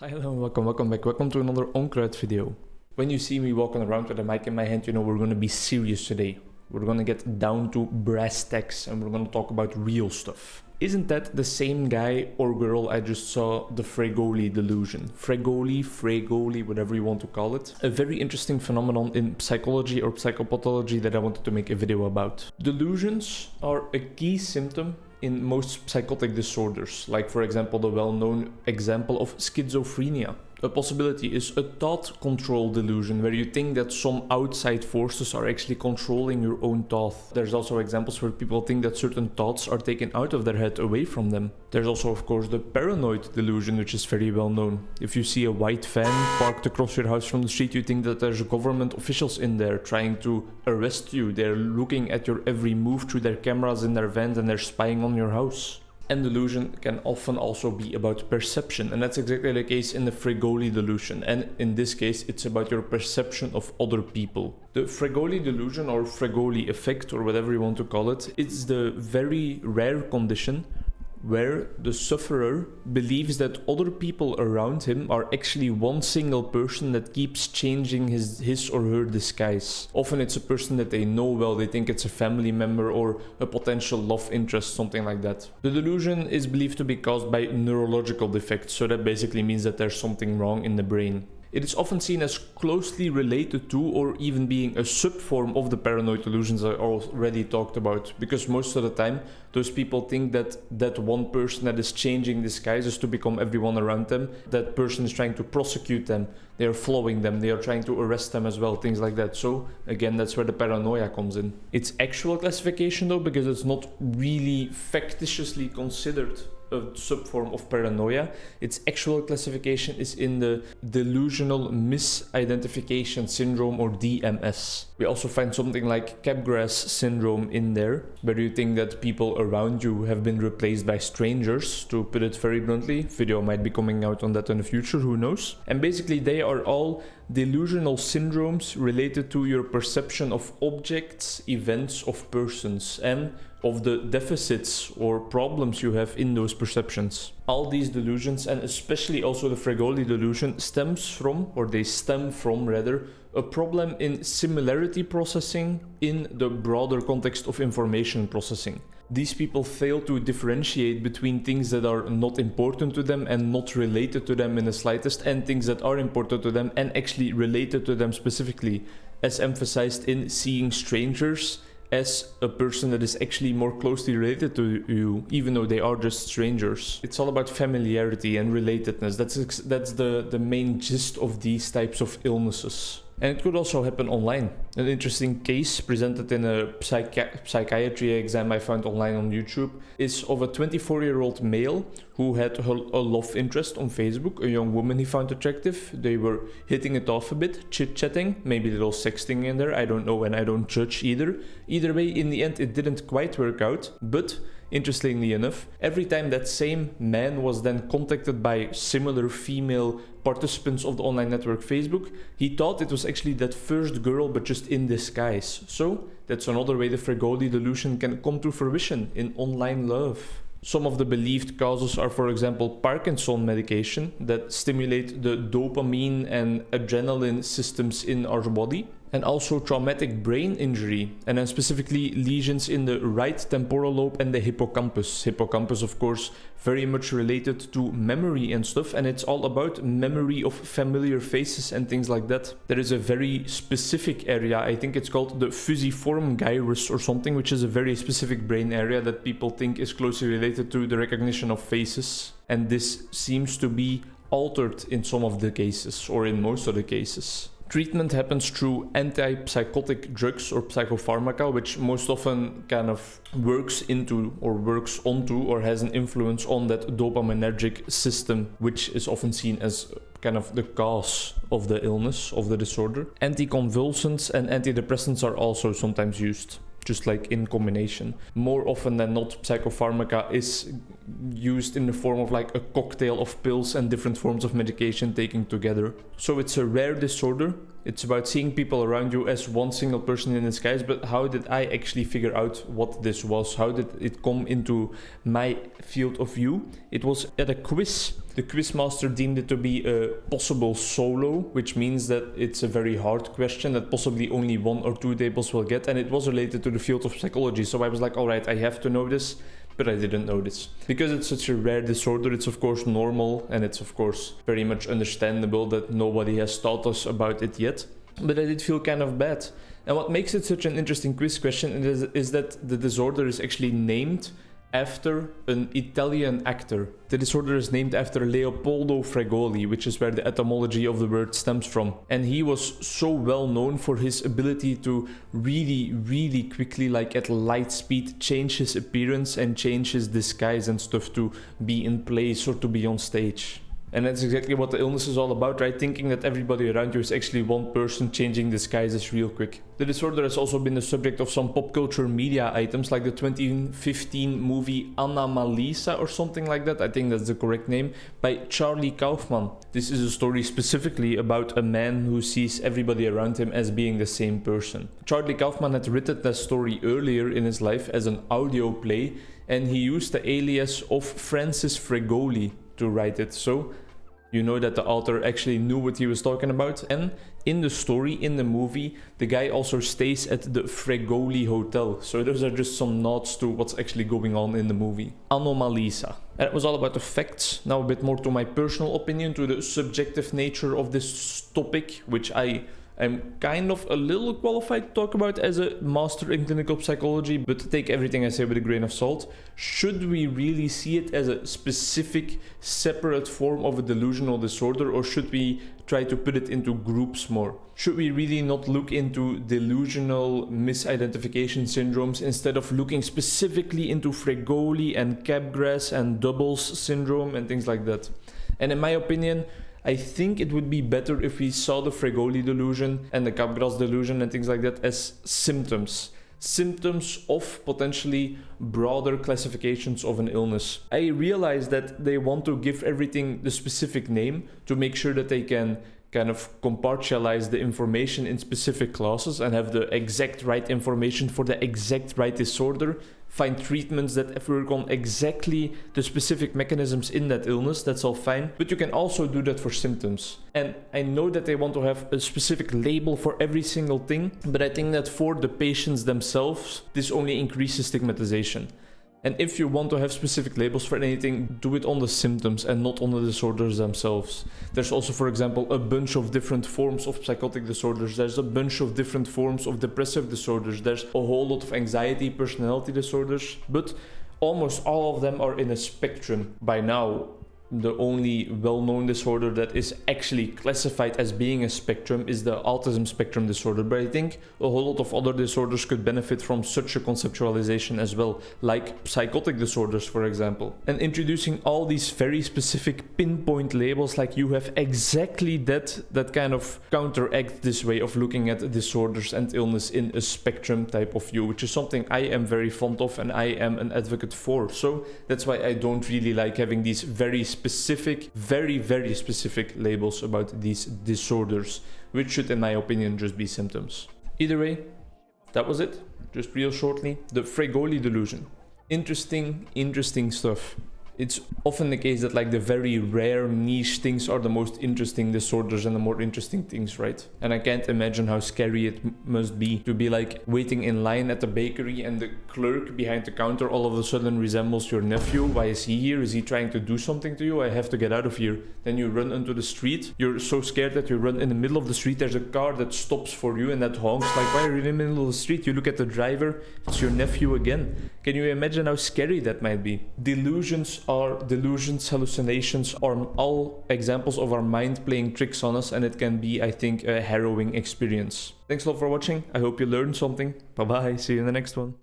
Hi, hello, welcome back. Welcome to another Onkruid video. When you see me walking around with a mic in my hand, you know we're going to be serious today. We're going to get down to brass tacks and we're going to talk about real stuff. Isn't that the same guy or girl I just saw the Fregoli delusion? Fregoli, whatever you want to call it. A very interesting phenomenon in psychology or psychopathology that I wanted to make a video about. Delusions are a key symptom in most psychotic disorders, like for example the well-known example of schizophrenia. A possibility is a thought control delusion, where you think that some outside forces are actually controlling your own thought. There's also examples where people think that certain thoughts are taken out of their head away from them. There's also of course the paranoid delusion, which is very well known. If you see a white van parked across your house from the street, you think that there's government officials in there trying to arrest you. They're looking at your every move through their cameras in their vans and they're spying on your house. And delusion can often also be about perception, and that's exactly the case in the Fregoli delusion, and in this case it's about your perception of other people. The Fregoli delusion or Fregoli effect or whatever you want to call it, it's the very rare condition where the sufferer believes that other people around him are actually one single person that keeps changing his or her disguise. Often it's a person that they know well, they think it's a family member or a potential love interest, something like that. The delusion is believed to be caused by neurological defects, so that basically means that there's something wrong in the brain. It is often seen as closely related to or even being a subform of the paranoid delusions I already talked about, because most of the time those people think that that one person that is changing disguises to become everyone around them, that person is trying to prosecute them, they are following them, they are trying to arrest them as well, things like that. So again, that's where the paranoia comes in. It's actual classification though, because it's not really factitiously considered a subform of paranoia. Its actual classification is in the delusional misidentification syndrome or DMS. We also find something like Capgras syndrome in there, where you think that people around you have been replaced by strangers, to put it very bluntly. Video might be coming out on that in the future, who knows. And basically they are all delusional syndromes related to your perception of objects, events, of persons, and of the deficits or problems you have in those perceptions. All these delusions, and especially also the Fregoli delusion, stem from a problem in similarity processing in the broader context of information processing. These people fail to differentiate between things that are not important to them and not related to them in the slightest, and things that are important to them and actually related to them specifically, as emphasized in seeing strangers as a person that is actually more closely related to you, even though they are just strangers. It's all about familiarity and relatedness. That's the main gist of these types of illnesses. And it could also happen online. An interesting case presented in a psychiatry exam I found online on YouTube is of a 24-year-old male who had a love interest on Facebook, a young woman he found attractive. They were hitting it off a bit, chit-chatting, maybe a little sexting in there, I don't know, and I don't judge either. Either way, in the end it didn't quite work out, but interestingly enough, every time that same man was then contacted by similar female participants of the online network Facebook, he thought it was actually that first girl, but just in disguise. So that's another way the Fregoli delusion can come to fruition in online love. Some of the believed causes are, for example, Parkinson medication that stimulate the dopamine and adrenaline systems in our body, and also traumatic brain injury, and then specifically lesions in the right temporal lobe and the hippocampus. Hippocampus, of course, very much related to memory and stuff, and it's all about memory of familiar faces and things like that. There is a very specific area, I think it's called the fusiform gyrus or something, which is a very specific brain area that people think is closely related to the recognition of faces, and this seems to be altered in some of the cases, or in most of the cases. Treatment happens through antipsychotic drugs or psychopharmaca, which most often kind of works into or works onto or has an influence on that dopaminergic system, which is often seen as kind of the cause of the illness, of the disorder. Anticonvulsants and antidepressants are also sometimes used, just like in combination. More often than not, psychopharmaca is used in the form of like a cocktail of pills and different forms of medication taken together. So it's a rare disorder. It's about seeing people around you as one single person in disguise, but how did I actually figure out what this was? How did it come into my field of view? It was at a quiz. The quizmaster deemed it to be a possible solo, which means that it's a very hard question that possibly only 1 or 2 tables will get, and it was related to the field of psychology. So I was like, alright, I have to know this, but I didn't know this. Because it's such a rare disorder, it's of course normal, and it's of course very much understandable that nobody has taught us about it yet. But I did feel kind of bad. And what makes it such an interesting quiz question is that the disorder is actually named after an Italian actor. The disorder is named after Leopoldo Fregoli, which is where the etymology of the word stems from. And he was so well known for his ability to really quickly, like at light speed, change his appearance and change his disguise and stuff to be in place or to be on stage. And that's exactly what the illness is all about, right? Thinking that everybody around you is actually one person changing disguises real quick. The disorder has also been the subject of some pop culture media items like the 2015 movie Anomalisa or something like that, I think that's the correct name, by Charlie Kaufman. This is a story specifically about a man who sees everybody around him as being the same person. Charlie Kaufman had written that story earlier in his life as an audio play, and he used the alias of Francis Fregoli to write it, so you know that the author actually knew what he was talking about. And in the story, in the movie, the guy also stays at the Fregoli Hotel, so those are just some nods to what's actually going on in the movie. Anomalisa. And it was all about the facts. Now a bit more to my personal opinion, to the subjective nature of this topic, which I am kind of a little qualified to talk about as a master in clinical psychology, but take everything I say with a grain of salt. Should we really see it as a specific, separate form of a delusional disorder, or should we try to put it into groups more? Should we really not look into delusional misidentification syndromes instead of looking specifically into Fregoli and Capgras and Doubles syndrome and things like that? And in my opinion, I think it would be better if we saw the Fregoli delusion and the Capgras delusion and things like that as symptoms. Symptoms of potentially broader classifications of an illness. I realize that they want to give everything the specific name to make sure that they can kind of compartmentalize the information in specific classes and have the exact right information for the exact right disorder, find treatments that work on exactly the specific mechanisms in that illness, that's all fine, but you can also do that for symptoms. And I know that they want to have a specific label for every single thing, but I think that for the patients themselves, this only increases stigmatization. And if you want to have specific labels for anything, do it on the symptoms and not on the disorders themselves. There's also, for example, a bunch of different forms of psychotic disorders. There's a bunch of different forms of depressive disorders. There's a whole lot of anxiety, personality disorders, but almost all of them are in a spectrum. By now, the only well-known disorder that is actually classified as being a spectrum is the autism spectrum disorder, but I think a whole lot of other disorders could benefit from such a conceptualization as well, like psychotic disorders, for example. And introducing all these very specific pinpoint labels, like you have exactly that kind of counteract this way of looking at disorders and illness in a spectrum type of view, which is something I am very fond of and I am an advocate for. So that's why I don't really like having these very specific, very specific labels about these disorders, which should, in my opinion, just be symptoms. Either way, that was it. Just real shortly, the Fregoli delusion. Interesting stuff. It's often the case that like the very rare niche things are the most interesting disorders and the more interesting things, right? And I can't imagine how scary it must be to be like waiting in line at the bakery and the clerk behind the counter all of a sudden resembles your nephew. Why is he here? Is he trying to do something to you? I have to get out of here. Then you run into the street. You're so scared that you run in the middle of the street. There's a car that stops for you and that honks like, why are you in the middle of the street? You look at the driver. It's your nephew again. Can you imagine how scary that might be? Delusions, hallucinations are all examples of our mind playing tricks on us, and it can be, I think, a harrowing experience. Thanks a lot for watching. I hope you learned something. Bye bye. See you in the next one.